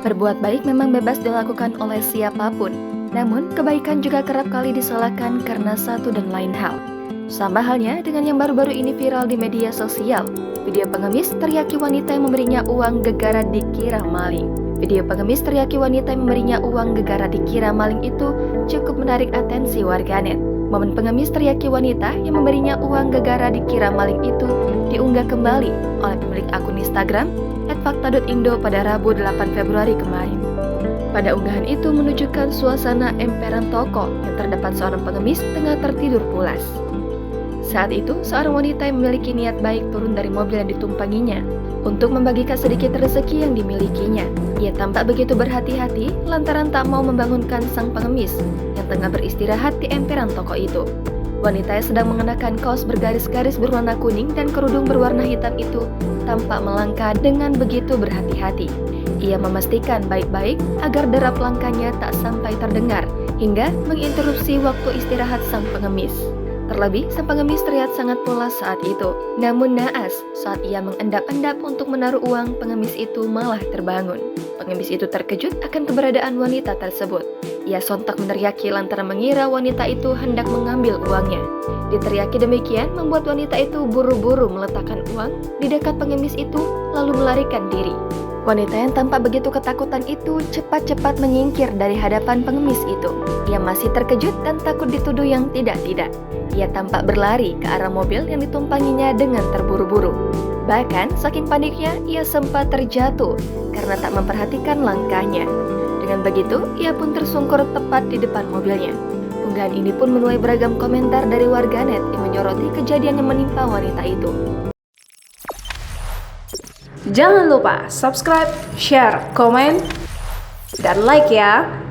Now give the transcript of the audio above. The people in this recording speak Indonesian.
Berbuat baik memang bebas dilakukan oleh siapapun, namun kebaikan juga kerap kali disalahkan karena satu dan lain hal. Sama halnya dengan yang baru-baru ini viral di media sosial, video pengemis teriaki wanita yang memberinya uang gegara dikira maling. Video pengemis teriaki wanita yang memberinya uang gegara dikira maling itu cukup menarik atensi warganet. Momen pengemis teriaki wanita yang memberinya uang gegara dikira maling itu diunggah kembali oleh pemilik akun Instagram @fakta.indo pada Rabu 8 Februari kemarin. Pada unggahan itu menunjukkan suasana emperan toko yang terdapat seorang pengemis tengah tertidur pulas. Saat itu, seorang wanita yang memiliki niat baik turun dari mobil yang ditumpanginya untuk membagikan sedikit rezeki yang dimilikinya. Ia tampak begitu berhati-hati lantaran tak mau membangunkan sang pengemis yang tengah beristirahat di emperan toko itu. Wanita yang sedang mengenakan kaos bergaris-garis berwarna kuning dan kerudung berwarna hitam itu tampak melangkah dengan begitu berhati-hati. Ia memastikan baik-baik agar derap langkahnya tak sampai terdengar hingga menginterupsi waktu istirahat sang pengemis. Terlebih, sang pengemis terlihat sangat pulas saat itu. Namun naas, saat ia mengendap-endap untuk menaruh uang, pengemis itu malah terbangun. Pengemis itu terkejut akan keberadaan wanita tersebut. Ia sontak meneriaki lantaran mengira wanita itu hendak mengambil uangnya. Diteriaki demikian membuat wanita itu buru-buru meletakkan uang di dekat pengemis itu lalu melarikan diri. Wanita yang tampak begitu ketakutan itu cepat-cepat menyingkir dari hadapan pengemis itu. Ia masih terkejut dan takut dituduh yang tidak-tidak. Ia tampak berlari ke arah mobil yang ditumpanginya dengan terburu-buru. Bahkan saking paniknya ia sempat terjatuh karena tak memperhatikan langkahnya. Dengan begitu ia pun tersungkur tepat di depan mobilnya. Unggahan ini pun menuai beragam komentar dari warganet yang menyoroti kejadian yang menimpa wanita itu. Jangan lupa subscribe, share, komen, dan like ya.